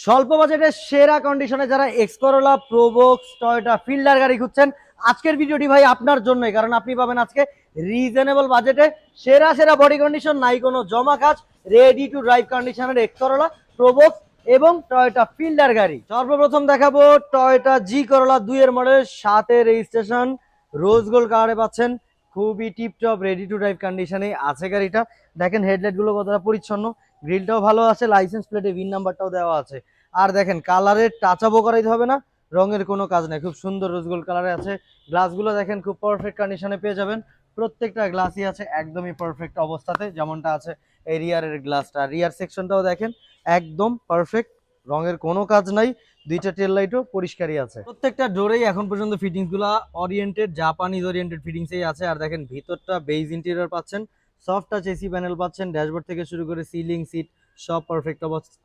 স্বল্প বাজেটের সেরা কন্ডিশনে যারা এক্সকরোলা, প্রোবক্স, টয়োটা ফিল্ডার গাড়ি খুঁজছেন, আজকের ভিডিওটি ভাই আপনার জন্যই। কারণ আপনি পাবেন আজকে রিজনেবল বাজেটে সেরা সেরা বডি কন্ডিশন, নাই কোনো জমা কাজ, রেডি টু ড্রাইভ কন্ডিশনের এক্সকরোলা, প্রোবক্স এবং টয়োটা ফিল্ডার গাড়ি। সর্বপ্রথম দেখাবো টয়োটা জি করোলা 2 এর মডেল, 7 এর রেজিস্ট্রেশন, রোজ গোল্ড কালারে পাচ্ছেন। খুবই টিপটপ রেডি টু ড্রাইভ কন্ডিশনে আছে গাড়িটা। দেখেন হেডলাইট গুলো কতটা পরিচ্ছন্ন, গ্রিলটাও ভালো আছে, লাইসেন্স প্লেটে ভিন নাম্বারটাও দেওয়া আছে। আর দেখেন কালারের টাচ আপও করাইতে হবে না, রঙের কোনো কাজ নেই, খুব সুন্দর রোজ গোল্ড কালারে আছে। গ্লাসগুলো দেখেন খুব পারফেক্ট কন্ডিশনে পেয়ে যাবেন, প্রত্যেকটা গ্লাসই আছে একদমই পারফেক্ট অবস্থাতে, যেমনটা আছে এই রিয়ারের গ্লাসটা। রিয়ার সেকশনটাও দেখেন একদম পারফেক্ট, রঙের কোনো কাজ নাই, দুইটা টেল লাইটও পরিষ্কারই আছে। প্রত্যেকটা ডোরেই এখন পর্যন্ত ফিটিংস গুলা ওরিয়েন্টেড, জাপানিজ ওরিয়েন্টেড ফিটিংসই আছে। আর দেখেন ভিতরটা বেজ ইন্টেরিয়র পাচ্ছেন, সফট টাচ এসি প্যানেল পাচ্ছেন, ড্যাশবোর্ড থেকে শুরু করে সিলিং, সিট সব পারফেক্ট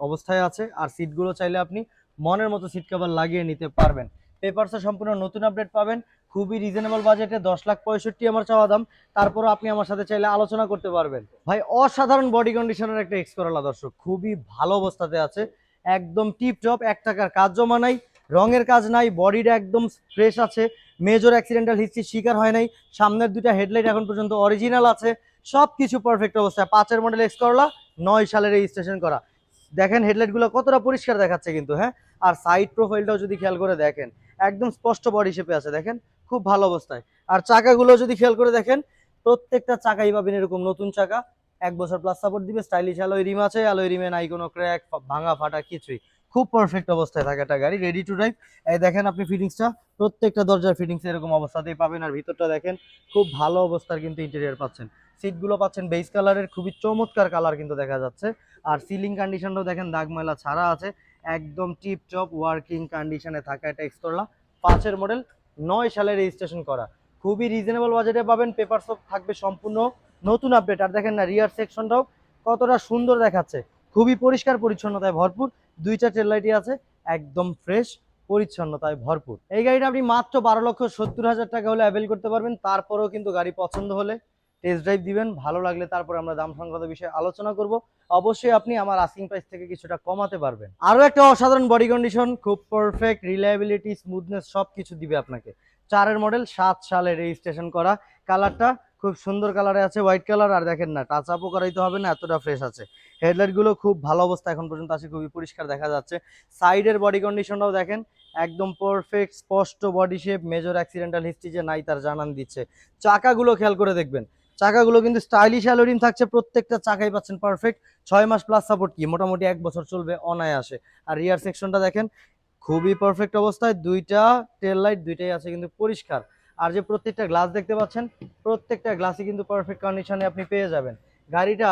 অবস্থায় আছে। আর সিটগুলো চাইলে আপনি মনের মতো সিট কভার লাগিয়ে নিতে পারবেন। পেপারসও সম্পূর্ণ নতুন আপডেট পাবেন, খুবই রিজনেবল বাজেটে, 10,65,000 আমার চাওয়া দাম। তারপরও আপনি আমার সাথে চাইলে আলোচনা করতে পারবেন। ভাই অসাধারণ বডি কন্ডিশনের একটা এক্সকরোলা দর্শক, খুবই ভালো অবস্থাতে আছে, একদম টিপ টপ, 1 টাকার কাজ জমা নাই, রঙের কাজ নাই, বডিটা একদম ফ্রেশ আছে, মেজর অ্যাক্সিডেন্টাল হিস্ট্রি শিকার হয় নাই, সামনের দুইটা হেডলাইট এখন পর্যন্ত অরিজিনাল আছে, সবকিছু পারফেক্ট অবস্থায়। 5 এর মডেল এক্সকরোলা, 9 সালের রেজিস্ট্রেশন করা। দেখেন হেডলাইটগুলো কতটা পরিষ্কার দেখাচ্ছে কিন্তু, হ্যাঁ। আর সাইড প্রোফাইলটাও যদি খেয়াল করে দেখেন, একদম স্পষ্ট বডি শেপে আছে, দেখেন খুব ভালো অবস্থায়। আর চাকাগুলো যদি খেয়াল করে দেখেন, প্রত্যেকটা চাকাই পাবেন এরকম নতুন চাকা, 1 বছর প্লাস সাপোর্ট দিবে, স্টাইলিশ অ্যালয় রিম আছে, অ্যালয় রিমে নাই কোনো ক্র্যাক, ভাঙা ফাটা কিছুই, খুব পারফেক্ট অবস্থায় থাকে একটা গাড়ি, রেডি টু ড্রাইভ। এই দেখেন আপনি ফিটিংসটা, প্রত্যেকটা দরজার ফিটিংস এরকম অবস্থাতেই পাবেন। আর ভিতরটা দেখেন খুব ভালো অবস্থার কিন্তু ইন্টেরিয়র পাচ্ছেন, সিটগুলো পাচ্ছেন বেজ কালারের, খুবই চমৎকার কালার কিন্তু দেখা যাচ্ছে। আর সিলিং কন্ডিশনটাও দেখেন দাগ ময়লা ছাড়া আছে, একদম টিপ টপ ওয়ার্কিং কন্ডিশনে থাকা এটা এক্সকরোলা। 5 এর মডেল, 9 সালে রেজিস্ট্রেশন করা, খুবই রিজনেবল বাজেটে পাবেন। পেপারস থাকবে সম্পূর্ণ নতুন আপডেট। আর দেখেন না রিয়ার সেকশনটাও কতটা সুন্দর দেখাচ্ছে, খুবই পরিষ্কার পরিচ্ছন্নতায় ভরপুর, দুইটা টেল লাইটই আছে, একদম ফ্রেশ, পরিচ্ছন্নতায় ভরপুর। এই গাড়িটা আপনি মাত্র 12,70,000 টাকা হলে অ্যাভেল করতে পারবেন। তারপরেও কিন্তু গাড়ি পছন্দ হলে টেস্ট ড্রাইভ দিবেন, ভালো লাগলে তারপরে আমরা দাম সংক্রান্ত বিষয়ে আলোচনা করব। অবশ্যই আপনি আমার আস্কিং প্রাইস থেকে কিছুটা কমাতে পারবেন। আরো একটা অসাধারণ বডি কন্ডিশন, খুব পারফেক্ট রিলায়েবিলিটি, স্মুথনেস সবকিছু দিবে আপনাকে। 4 এর মডেল, 7 সালে রেজিস্ট্রেশন করা, কালারটা খুব সুন্দর কালারে আছে, হোয়াইট কালার। আর দেখেন না টাচ আপও করাইতে হবে না, এতটা ফ্রেশ আছে। হেডলাইট গুলো খুব ভালো অবস্থা এখন পর্যন্ত আছে, খুবই পরিষ্কার দেখা যাচ্ছে। সাইডের বডি কন্ডিশনটাও দেখেন একদম পারফেক্ট, স্পষ্ট body shape, major accidental history যে নাই তার জানান দিচ্ছে। চাকাগুলো খেয়াল করে দেখবেন, চাকাগুলো কিন্তু স্টাইলিশ অ্যালোরিম থাকছে, প্রত্যেকটা চাকাই পাচ্ছেন পারফেক্ট, 6 মাস প্লাস সাপোর্ট, কি মোটামুটি 1 বছর চলবে অনায়াসে। আর রিয়ার সেকশনটা দেখেন খুবই পারফেক্ট অবস্থায়, দুইটা টেল লাইট দুইটাই আছে কিন্তু পরিষ্কার। আর যে প্রত্যেকটা গ্লাস দেখতে পাচ্ছেন, প্রত্যেকটা গ্লাসই কিন্তু পারফেক্ট কন্ডিশনে আপনি পেয়ে যাবেন। গাড়িটা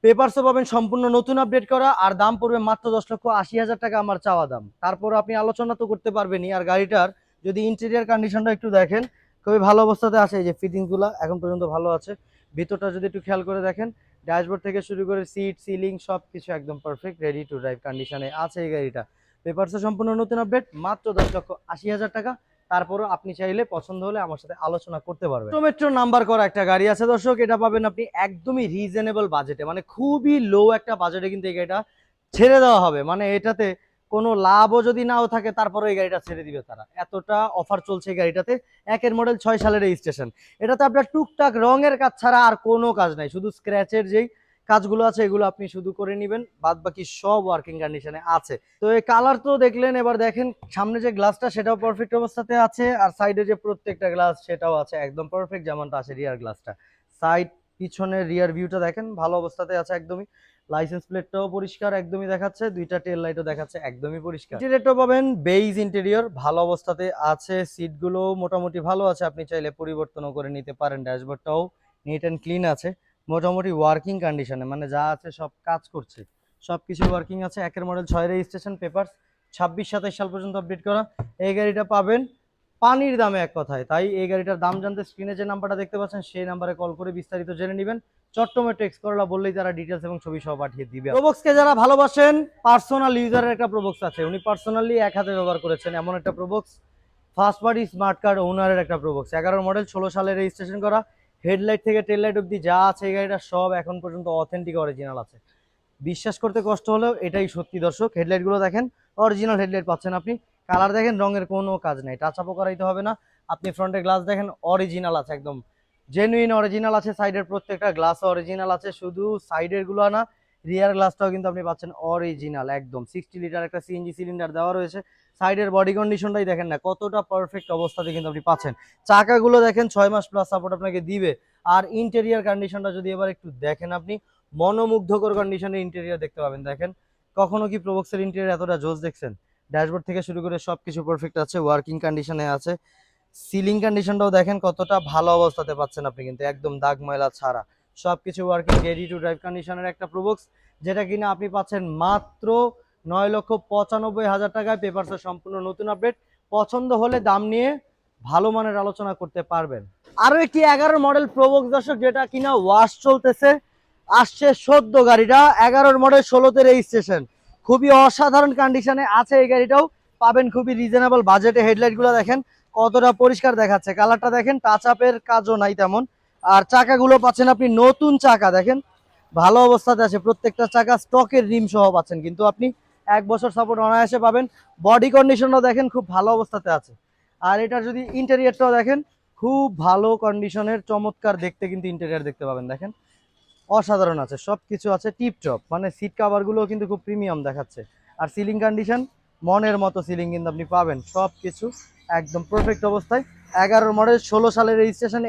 পেপারসও পাবেন সম্পূর্ণ নতুন আপডেট করা, আর দাম পড়বে মাত্র 10,80,000 টাকা আমার চাওয়া দাম। তারপর আপনি আলোচনা তো করতে পারবেনই। আর গাড়িটার যদি ইন্টেরিয়ার কন্ডিশনটা একটু দেখেন, খুবই ভালো অবস্থাতে আছে, এই যে ফিটিংসগুলো এখন পর্যন্ত ভালো আছে। ভিতরটা যদি একটু খেয়াল করে দেখেন, ড্যাশবোর্ড থেকে শুরু করে সিট, সিলিং সবকিছু একদম পারফেক্ট, রেডি টু ড্রাইভ কন্ডিশনে আছে এই গাড়িটা। পেপারসও সম্পূর্ণ নতুন আপডেট, মাত্র 10,80,000 টাকা। তারপরও আপনি চাইলে পছন্দ হলে আমার সাথে আলোচনা করতে পারবেন। মেট্রো নাম্বার করা একটা গাড়ি আছে দর্শক, এটা পাবেন আপনি একদমই রিজনেবল বাজেটে, মানে খুবই লো একটা বাজেটে কিন্তু এই গাড়িটা ছেড়ে দেওয়া হবে। মানে এটাতে কোনো লাভও যদি নাও থাকে, তারপরে এই গাড়িটা ছেড়ে দিবে তারা, এতটা অফার চলছে এই গাড়িটাতে। 1 এর মডেল, 6 সালের রেজিস্ট্রেশন। এটাতে আপনার টুকটাক রঙের কাজ ছাড়া আর কোনো কাজ নাই, শুধু স্ক্র্যাচের যেই কাজগুলো আছে এগুলো আপনি শুধু করে নেবেন, বাদ বাকি সব ওয়ার্কিং কন্ডিশনে আছে। তো এই কালার তো দেখলেন, এবার দেখেন সামনে যে গ্লাসটা সেটাও পারফেক্ট অবস্থাতে আছে, আর সাইডে যে প্রত্যেকটা গ্লাস সেটাও আছে একদম পারফেক্ট, যেমনটা আছে রিয়ার গ্লাসটা। সাইড পিছনের রিয়ার ভিউটা দেখেন ভালো অবস্থাতে আছে একদমই, লাইসেন্স প্লেটটাও পরিষ্কার একদমই দেখাচ্ছে, দুইটা টেল লাইটও দেখাচ্ছে একদমই পরিষ্কার। ইন্টেরিয়রটাও পাবেন বেইজ ইন্টেরিয়র, ভালো অবস্থাতে আছে, সিটগুলো মোটামুটি ভালো আছে, আপনি চাইলে পরিবর্তনও করে নিতে পারেন। ড্যাশবোর্ডটাও নিট অ্যান্ড ক্লিন আছে, মোটামুটি ওয়ার্কিং কন্ডিশনে, মানে যা আছে সব কাজ করছে, সবকিছু ওয়ার্কিং আছে। 1 এর মডেল, 6 রেজিস্ট্রেশন, পেপার 26-27 সাল পর্যন্ত আপডেট করা। এই গাড়িটা পাবেন পানির দামে এক কথায়। তাই এই গাড়িটার দাম জানতে স্ক্রিনে যে নাম্বারটা দেখতে পাচ্ছেন সেই নাম্বারে কল করে বিস্তারিত জেনে নেবেন। চট্টমেট্রো এক্সকরোলা বললেই তারা ডিটেলস এবং ছবি সহ পাঠিয়ে দিবে। প্রোবক্সকে যারা ভালোবাসেন, পার্সোনাল ইউজারের একটা প্রোবক্স আছে, উনি পার্সোনালি এক হাতে ব্যবহার করেছেন এমন একটা Probox, first party smart card ওনারের একটা প্রোবক্স। 11 মডেল, 16 সালে রেজিস্ট্রেশন করা, হেডলাইট থেকে টেল লাইট অব্দি যা আছে এই গাড়িটা সব এখন পর্যন্ত অথেন্টিক অরিজিনাল আছে। বিশ্বাস করতে কষ্ট হলেও এটাই সত্যি দর্শক। হেডলাইটগুলো দেখেন, অরিজিনাল হেডলাইট পাচ্ছেন আপনি। কালার দেখেন, রঙের কোনো কাজ নেই, টাচ আপও করাইতে হবে না। আপনি ফ্রন্টের গ্লাস দেখেন, অরিজিনাল আছে, একদম জেনুইন অরিজিনাল আছে। সাইডের প্রত্যেকটা গ্লাস অরিজিনাল আছে, শুধু সাইডের গুলো না, রিয়ার গ্লাসটাও কিন্তু আপনি পাচ্ছেন অরিজিনাল একদম। 60 লিটার একটা সিএনজি সিলিন্ডার দেওয়া রয়েছে। সাইডের বডি কন্ডিশনটাই দেখেন না কতটা পারফেক্ট অবস্থাতে কিন্তু আপনি পাচ্ছেন। চাকাগুলো দেখেন 6 মাস প্লাস সাপোর্ট আপনাকে দিবে। আর ইন্টেরিয়ার কন্ডিশনটা যদি এবার একটু দেখেন, আপনি মনোমুগ্ধকর কন্ডিশনে ইন্টেরিয়ার দেখতে পাবেন। দেখেন, কখনো কি প্রোবক্সের ইন্টেরিয়ার এতটা জোস দেখছেন? ড্যাশবোর্ড থেকে শুরু করে সবকিছু পারফেক্ট আছে, ওয়ার্কিং কন্ডিশনে আছে। সিলিং কন্ডিশনটাও দেখেন কতটা ভালো অবস্থাতে পাচ্ছেন আপনি, কিন্তু একদম দাগ ময়লা ছাড়া সবকিছু ওয়ার্কিং, রেডি টু ড্রাইভ কন্ডিশনের একটা প্রোবক্স, যেটা কিনা আপনি পাচ্ছেন মাত্র 9,95,000 টাকায়। পেপারসের সম্পূর্ণ নতুন আপডেট। পছন্দ হলে দাম নিয়ে ভালো মানের আলোচনা করতে পারবেন। আরো একটি 11 মডেল প্রোবক্স দর্শক, যেটা কিনা ওয়াশ চলতেছে, আসছে সদ্য গাড়িটা। 11 মডেল 16তে রেজিস্ট্রেশন, খুবই অসাধারণ কন্ডিশনে আছে এই গাড়িটাও। পাবেন খুবই রিজনেবল বাজেটে। হেডলাইট গুলো দেখেন কতটা পরিষ্কার দেখাচ্ছে, কালারটা দেখেন, টাচ আপের কাজও নাই তেমন। আর চাকাগুলো পাচ্ছেন আপনি নতুন চাকা, দেখেন ভালো অবস্থাতে আছে প্রত্যেকটা চাকা, স্টকের রিম সহ পাচ্ছেন কিন্তু আপনি। 1 বছর সাপোর্ট অনায়াসে পাবেন। বডি কন্ডিশনটাও দেখেন খুব ভালো অবস্থাতে আছে। আর এটার যদি ইন্টেরিয়রটাও দেখেন, খুব ভালো কন্ডিশনের, চমৎকার দেখতে কিন্তু ইন্টেরিয়র দেখতে পাবেন। দেখেন অসাধারণ আছে, সবকিছু আছে টিপটপ, মানে সিট কাভার গুলো কিন্তু খুব প্রিমিয়াম দেখাচ্ছে। আর সিলিং কন্ডিশন মনের মতো সিলিং কিন্তু আপনি পাবেন, সবকিছু একদম পারফেক্ট অবস্থায়। 11 মডেল 16 সালের রেজিস্ট্রেশন।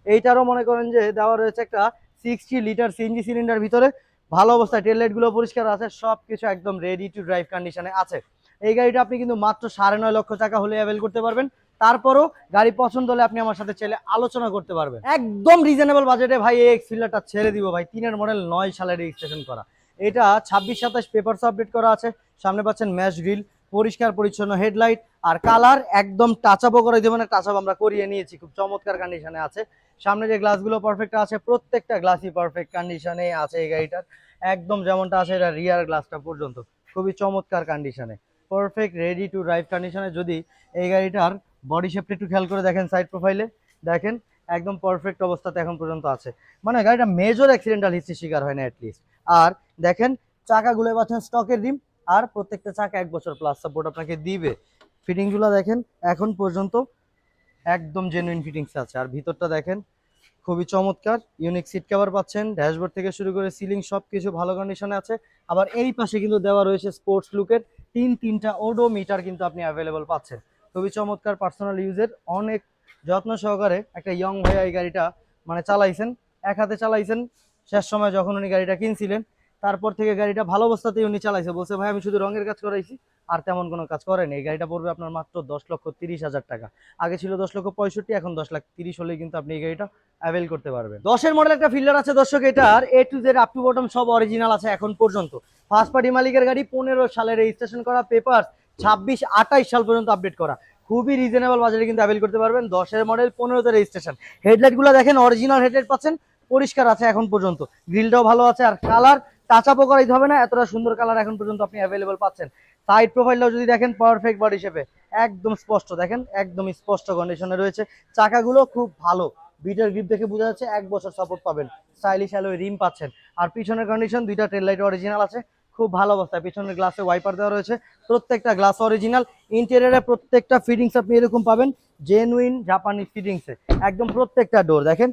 এইটারও মনে করেন যে দেওয়া রয়েছে একটা 60 লিটার সিএনজি সিলিন্ডার ভিতরে, ভালো অবস্থায়। টেল লাইট গুলো পরিষ্কার আছে, সবকিছু একদম রেডি টু ড্রাইভ কন্ডিশনে আছে। এই গাড়িটা আপনি কিন্তু মাত্র 9.5 লক্ষ টাকা হলে অ্যাভেল করতে পারবেন। তারপরও গাড়ি পছন্দ হলে আপনি আমার সাথে চাইলে আলোচনা করতে পারবেন একদম রিজনেবল বাজেটে। ভাই এই এক্সফিল্ডারটা ছেড়ে দিব ভাই, 3 মডেল 9 সালে রেজিস্ট্রেশন করা। এটা 26-27 পেপারস আপডেট করা আছে। সামনে পাচ্ছেন ম্যাশ গ্রিল, পরিষ্কার পরিচ্ছন্ন হেডলাইট, আর কালার একদম টাচ আপও করে দেবেন। টাচ আপ আমরা করিয়ে নিয়েছি, খুব চমৎকার কন্ডিশনে আছে। সামনে যে গ্লাসগুলো পারফেক্ট আছে, প্রত্যেকটা গ্লাসই পারফেক্ট কন্ডিশনে আছে এই গাড়িটার, একদম যেমনটা আছে এটা রিয়ার গ্লাসটা পর্যন্ত খুবই চমৎকার কন্ডিশনে, পারফেক্ট রেডি টু ড্রাইভ কন্ডিশনে। যদি এই গাড়িটার বডি শেপটা একটু খেয়াল করে দেখেন, সাইড প্রোফাইলে দেখেন একদম পারফেক্ট অবস্থাতে এখন পর্যন্ত আছে, মানে গাড়িটা মেজর অ্যাক্সিডেন্টাল হিস্ট্রি শিকার হয় না অ্যাটলিস্ট। আর দেখেন চাকাগুলো পাচ্ছেন স্টকের রিম, আর প্রত্যেকটা চাকা 1 বছর প্লাস সাপোর্ট আপনাকে দিবে। ফিটিংসগুলো দেখেন এখন পর্যন্ত একদম জেনুইন ফিটিংস আছে। আর ভিতরটা দেখেন খুবই চমৎকার, ইউনিক সিট কভার পাচ্ছেন, ড্যাশবোর্ড থেকে শুরু করে সিলিং সবকিছু ভালো কন্ডিশনে আছে। আবার এই পাশে কিন্তু দেওয়া রয়েছে স্পোর্টস লুকের তিনটা ওডোমিটার কিন্তু আপনি অ্যাভেলেবল পাচ্ছেন। খুবই চমৎকার, পার্সোনাল ইউজের, অনেক যত্ন সহকারে একটা ইয়ং ভাইয়া এই গাড়িটা মানে চালাইছেন, এক হাতে চালাইছেন। শেষ সময় যখন উনি গাড়িটা কিনছিলেন, তারপর থেকে গাড়িটা ভালো অবস্থাতেই উনি চালাইছে। বলছে ভাই আমি শুধু রঙের কাজ করাইছি, আর তেমন কোনো কাজ করেনি। এই গাড়িটা পড়বে আপনার মাত্র 10,30,000 টাকা। আগে ছিল 10,65,000, এখন 10,30,000 হলেই কিন্তু আপনি এই গাড়িটা অ্যাভেল করতে পারবেন। 10-এর মডেল একটা ফিল্ডার আছে দর্শক, এটার A to Z up to bottom সব অরিজিনাল আছে এখন পর্যন্ত। ফার্স্ট পার্টি মালিকের গাড়ি, 15 সালে রেজিস্ট্রেশন করা, পেপার 26-28 সাল পর্যন্ত আপডেট করা। খুবই রিজনেবল বাজারে কিন্তু অ্যাভেল করতে পারবেন। 10-এর মডেল, 15তে রেজিস্ট্রেশন। হেডলাইট গুলো দেখেন অরিজিনাল হেডলাইট পাচ্ছেন, পরিষ্কার আছে এখন পর্যন্ত, গ্রিলটাও ভালো আছে। আর কালার টাচ আপও করাইতে হবে না, এতটা সুন্দর কালার এখন পর্যন্ত আপনি অ্যাভেলেবল পাচ্ছেন। সাইড প্রোফাইলটাও যদি দেখেন পারফেক্ট বডি শেপে, একদম স্পষ্ট, দেখেন একদম স্পষ্ট কন্ডিশনে রয়েছে। চাকাগুলো খুব ভালো, বিটার গ্রিপ দেখে বোঝা যাচ্ছে 1 বছর সাপোর্ট পাবেন। স্টাইলিশ অ্যালয় রিম পাচ্ছেন। আর পিছনের কন্ডিশন, দুইটা টেল লাইট অরিজিনাল আছে, খুব ভালো অবস্থায়। পিছনের গ্লাসে ওয়াইপার দেওয়া রয়েছে, প্রত্যেকটা গ্লাস অরিজিনাল। ইন্টেরিয়রে প্রত্যেকটা ফিটিংস আপনি এরকম পাবেন, জেনুইন জাপানি ফিটিংসে একদম। প্রত্যেকটা ডোর দেখেন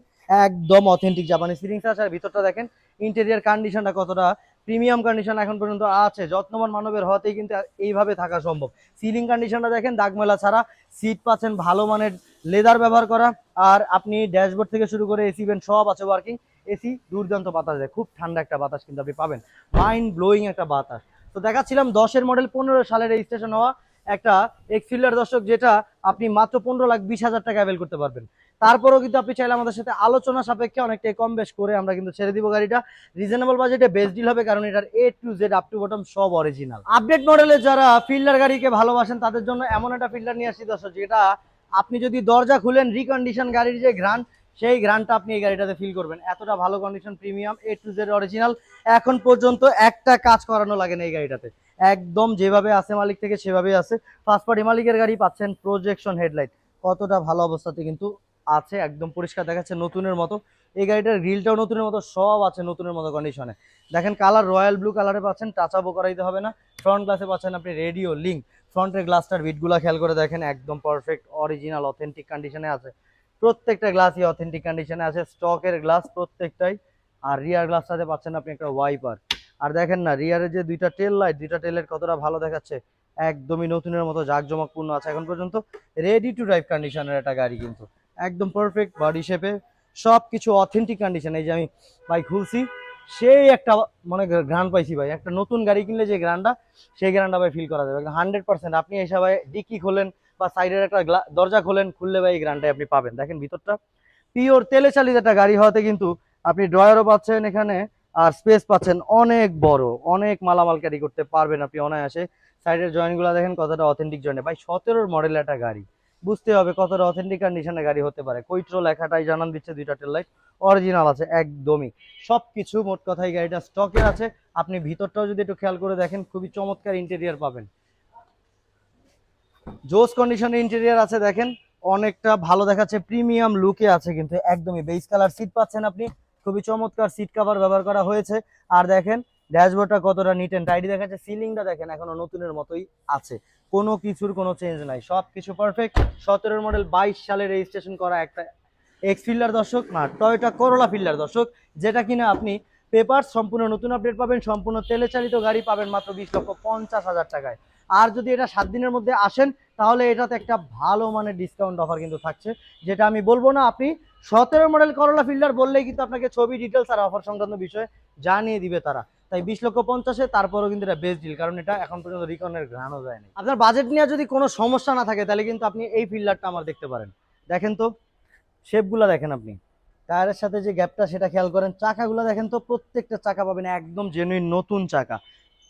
একদম অথেন্টিক জাপানি ফিটিংস আছে। আর ভিতরটা দেখেন ইন্টেরিয়র কন্ডিশনটা কতটা প্রিমিয়াম কন্ডিশন এখন পর্যন্ত আছে। যত্নবান মানবের হতেই কিন্তু এইভাবে থাকা সম্ভব। সিলিং কন্ডিশনটা দেখেন দাগমেলা ছাড়া, সিট পাচ্ছেন ভালো মানের লেদার ব্যবহার করা। আর আপনি ড্যাশবোর্ড থেকে শুরু করে এসি ভেন্ট সব আছে ওয়ার্কিং। এসি দুর্দান্ত বাতাস দেয়, খুব ঠান্ডা একটা বাতাস কিন্তু আপনি পাবেন, মাইন্ড ব্লোয়িং একটা বাতাস। তো দেখাচ্ছিলাম 10-এর মডেল 15 সালে রেজিস্ট্রেশন হওয়া একটা এক্সফিল্ডার দর্শক, যেটা আপনি মাত্র 15,20,000 টাকা অ্যাভেল করতে পারবেন। তারপরেও কিন্তু আপনি চাইলে আমাদের সাথে আলোচনা সাপেক্ষে অনেকটাই কম বেশ করে আমরা কিন্তু ছেড়ে দিব গাড়িটা। রিজনেবল বাজেটে বেস্ট ডিল হবে, কারণ এটার A to Z up to bottom সব অরিজিনাল। আপডেট মডেলে যারা ফিল্ডার গাড়িকে ভালোবাসেন তাদের জন্য এমন একটা ফিল্ডার নিয়ে আসছি দর্শক, যেটা আপনি যদি দরজা খুলেন, রিকন্ডিশন গাড়ির যে ঘ্রাণ, সেই ঘ্রাণটা আপনি এই গাড়িটাতে ফিল করবেন। এতটা ভালো condition, premium, A to Z original. এখন পর্যন্ত একটা কাজ করানো লাগে না এই গাড়িটাতে, একদম যেভাবে আছে মালিক থেকে সেভাবেই আছে। ফার্স্ট পার্টি মালিকের গাড়ি, পাচ্ছেন প্রজেকশন হেডলাইট, কতটা ভালো অবস্থাতে কিন্তু আছে, একদম পরিষ্কার দেখাচ্ছে নতুনের মতো। এই গাড়িটার গ্রিলটাও নতুনের মতো, সব আছে নতুনের মতো কন্ডিশনে। দেখেন কালার রয়্যাল ব্লু কালারে পাচ্ছেন, টাচ আপও করাইতে হবে না। ফ্রন্ট গ্লাসে পাচ্ছেন আপনি রেডিও লিঙ্ক, ফ্রন্টের গ্লাসটার বিটগুলো খেয়াল করে দেখেন, একদম পারফেক্ট অরিজিনাল অথেন্টিক কন্ডিশনে আছে। প্রত্যেকটা গ্লাসই অথেন্টিক কন্ডিশনে আছে, স্টকের গ্লাস প্রত্যেকটাই। আর রিয়ার গ্লাসটাতে পাচ্ছেন আপনি একটা ওয়াইপার। আর দেখেন না রিয়ারের যে দুইটা টেল লাইট, দুইটা টেলের কতটা ভালো দেখাচ্ছে, একদমই নতুনের মতো জাঁকজমকপূর্ণ আছে এখন পর্যন্ত। রেডি টু ড্রাইভ কন্ডিশনের একটা গাড়ি, কিন্তু একদম পারফেক্ট বডি শেপে, সব কিছু অথেন্টিক কন্ডিশন। এই যে আমি ভাই খুলছি, সেই একটা মানে গ্রান্ড পাইছি ভাই, একটা নতুন গাড়ি কিনলে যে গ্রান্ডটা, সেই গ্রান্ডটা ভাই ফিল করা যাবে 100%। আপনি এসে ভাই ডিকি খোলেন বা সাইডের একটা দরজা খোলেন, খুললে ভাই এই গ্রান্ডটাই আপনি পাবেন। দেখেন ভিতরটা পিওর তেলে চালিত একটা গাড়ি হওয়াতে কিন্তু আপনি ড্রয়ারও পাচ্ছেন এখানে, আর স্পেস পাচ্ছেন অনেক বড়, অনেক মালামাল ক্যারি করতে পারবেন আপনি অনায়াসে। সাইডের জয়েন্টগুলো দেখেন কতটা অথেন্টিক জয়েন্ট, ভাই 17 মডেল একটা গাড়ি, বুঝতে হবে কতটা অথেন্টিক কন্ডিশনের গাড়ি হতে পারে। কৈট্রো লেখাটাই জানান দিচ্ছে, দুইটা টেল লাইট অরিজিনাল আছে একদমই, সবকিছু মোট কথাই গাড়িটা স্টকে আছে। আপনি ভিতরটাও যদি একটু খেয়াল করে দেখেন, খুবই চমৎকার ইন্টেরিয়ার পাবেন, জোস কন্ডিশনে ইন্টেরিয়ার আছে। দেখেন অনেকটা ভালো দেখাচ্ছে, প্রিমিয়াম লুকে আছে, কিন্তু একদমই বেজ কালার সিট পাচ্ছেন আপনি, খুবই চমৎকার সিট কভার ব্যবহার করা হয়েছে। আর দেখেন ড্যাশবোর্ডটা কতটা নিট এন্ড টাইডি দেখাচ্ছে, সিলিংটা দেখেন এখনো নতুনের মতোই আছে, কোনো কিছুর কোনো চেঞ্জ নাই, সব কিছু পারফেক্ট। 17 মডেল 22 সালে রেজিস্ট্রেশন করা একটা এক্স ফিল্ডার দর্শক, না টয়োটা করোলা ফিল্ডার দর্শক, যেটা কিনা আপনি পেপার সম্পূর্ণ নতুন আপডেট পাবেন, সম্পূর্ণ তেলে চালিত গাড়ি পাবেন মাত্র 20,50,000 টাকায়। আর যদি এটা 7 দিনের মধ্যে আসেন, তাহলে এটাতে একটা ভালো মানের ডিসকাউন্ট অফার কিন্তু থাকছে, যেটা আমি বলবো না, আপনি 17 মডেল করোলা ফিল্ডার বললেই কিন্তু আপনাকে ছবি ডিটেলস আর অফার সংক্রান্ত বিষয়ে জানিয়ে দিবে তারা। তাই 20,50,000, তারপরেও কিন্তু এটা বেস্ট ডিল, কারণ এটা এখন পর্যন্ত রিকনের ঘ্রাণও যায়নি। আপনার বাজেট নিয়ে যদি কোনো সমস্যা না থাকে, তাহলে কিন্তু আপনি এই ফিল্ডারটা আমার দেখতে পারেন। দেখেন তো শেপগুলো দেখেন আপনি, টায়ারের সাথে যে গ্যাপটা সেটা খেয়াল করেন, চাকাগুলো দেখেন তো, প্রত্যেকটা চাকা পাবেন একদম জেনুইন নতুন চাকা,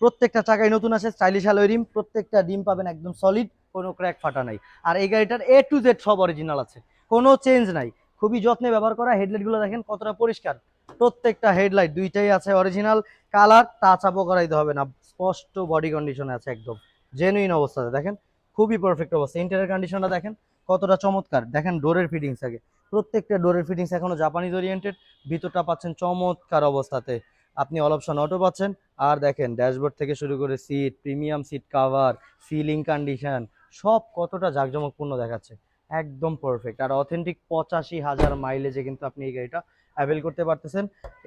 প্রত্যেকটা চাকাই নতুন আছে, স্টাইলিশ অ্যালয় রিম, প্রত্যেকটা রিম পাবেন একদম সলিড, কোনো ক্র্যাক ফাটা নাই। আর এই গাড়িটার A to Z সব অরিজিনাল আছে, কোনো চেঞ্জ নাই, খুবই যত্নে ব্যবহার করা। হেডলাইটগুলো দেখেন কতটা পরিষ্কার, প্রত্যেকটা হেডলাইট দুইটাই আছে অরিজিনাল কালার, টাচ আপও করাইতে হবে না, স্পষ্ট বডি কন্ডিশনে আছে, একদম জেনুইন অবস্থাতে। দেখেন খুবই পারফেক্ট অবস্থা, ইন্টেরিয়র কন্ডিশনটা দেখেন কতটা চমৎকার। দেখেন ডোরের ফিটিংস আগে, প্রত্যেকটা ডোরের ফিটিংস এখনো জাপানিজ ওরিয়েন্টেড, ভিতরটা পাচ্ছেন চমৎকার অবস্থাতে, আপনি অল অপশন অটো পাচ্ছেন। আর দেখেন ড্যাশবোর্ড থেকে শুরু করে seat, premium seat cover, ceiling condition, সব কতটা জাঁকজমকপূর্ণ দেখাচ্ছে, একদম পারফেক্ট। আর অথেন্টিক 85,000 মাইলেজে কিন্তু আপনি এই গাড়িটা অ্যাভেল করতে পারতেছেন।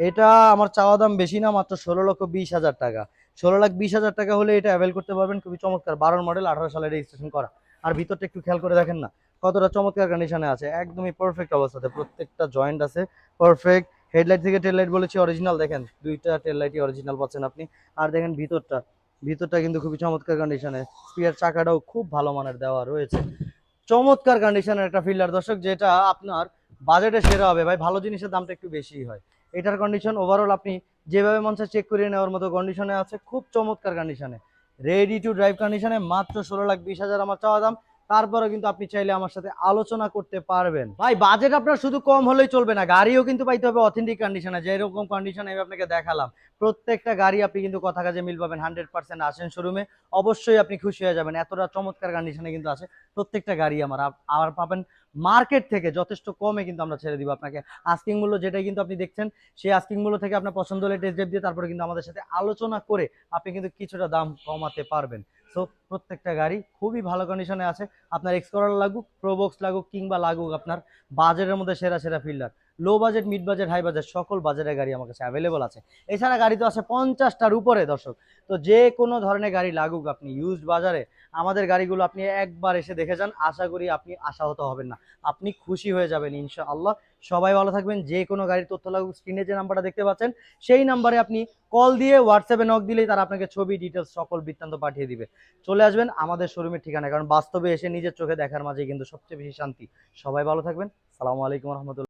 এটা আমার চাওয়া দাম বেশি না, মাত্র 16,20,000 টাকা। 16,20,000 টাকা হলে এটা অ্যাভেল করতে পারবেন, খুবই চমৎকার। 12 মডেল, 18 সালে রেজিস্ট্রেশন করা। আর ভিতরটা একটু খেয়াল করে দেখেন না কতটা চমৎকার কন্ডিশনে আছে, একদমই পারফেক্ট অবস্থাতে, প্রত্যেকটা জয়েন্ট আছে পারফেক্ট। হেডলাইট থেকে টেল লাইট বলেছি অরিজিনাল, দেখেন দুইটা টেল লাইটই অরিজিনাল পাচ্ছেন আপনি। আর দেখেন ভিতরটা, ভিতরটা কিন্তু খুবই চমৎকার কন্ডিশনে, স্পিয়ার চাকাটাও খুব ভালো মানের দেওয়া রয়েছে, চমৎকার কন্ডিশনের একটা ফিল্ডার দর্শক, যেটা আপনার বাজেটে সেরা হবে ভাই। ভালো জিনিসের দামটা একটু বেশি হয়, এটার কন্ডিশন ওভারঅল আপনি যেভাবে মন চায় চেক করে নেওয়ার মতো কন্ডিশনে আছে, খুব চমৎকার কন্ডিশনে, রেডি টু ড্রাইভ কন্ডিশনে, মাত্র 16,20,000 আমার চাওয়া দাম। তারপরে কিন্তু আপনি চাইলে আমার সাথে আলোচনা করতে পারবেন। ভাই বাজেট আপনার শুধু কম হলেই চলবে না, গাড়িও কিন্তু পাইতে হবে অথেন্টিক কন্ডিশনে, যেরকম কন্ডিশনে আমি আপনাকে দেখালাম। প্রত্যেকটা গাড়ি আপনি কিন্তু কথা কাজে মিল পাবেন 100%। আসেন শোরুমে, অবশ্যই আপনি খুশি হয়ে যাবেন, এতটা চমৎকার কন্ডিশনে কিন্তু আছে প্রত্যেকটা গাড়ি আমার। আর পাবেন মার্কেট থেকে যথেষ্ট কমে, কিন্তু আমরা ছেড়ে দিব আপনাকে। আস্কিং মূল্য যেটাই কিন্তু আপনি দেখছেন, সেই আস্কিং মূল্য থেকে আপনার পছন্দ হলে টেস্ট ড্রাইভ দিয়ে তারপরে কিন্তু আমাদের সাথে আলোচনা করে আপনি কিন্তু কিছুটা দাম কমাতে পারবেন। সো প্রত্যেকটা গাড়ি খুবই ভালো কন্ডিশনে আছে। আপনার এক্সকোরোলা লাগুক, প্রোবক্স লাগুক, কিংবা লাগুক আপনার বাজেটের মধ্যে সেরা সেরা Fielder, low budget, mid budget, high budget, সকল বাজেটের গাড়ি আমার কাছে অ্যাভেলেবল আছে। এছাড়া গাড়ি তো আছে 50টার উপরে দর্শক। তো যে কোনো ধরনের গাড়ি লাগুক, আপনি ইউজড বাজারে আমাদের গাড়িগুলো আপনি একবার এসে দেখে যান, আশা করি আপনি আশাহত হবেন না, আপনি খুশি হয়ে যাবেন ইনশাআল্লাহ। সবাই ভালো থাকবেন। যে কোনো গাড়ির তথ্য লাগুক, স্ক্রিনে যে নাম্বারটা দেখতে পাচ্ছেন সেই নাম্বারে আপনি কল দিয়ে হোয়াটসঅ্যাপে নক দিলেই তারা আপনাকে ছবি, ডিটেলস, সকল বৃত্তান্ত পাঠিয়ে দিবে। চলে আসবেন আমাদের শোরুমের ঠিকানায়, কারণ বাস্তবে এসে নিজের চোখে দেখার মাঝে কিন্তু সবচেয়ে বেশি শান্তি। সবাই ভালো থাকবেন। সালামু আলাইকুম রহমতুল্লাহ।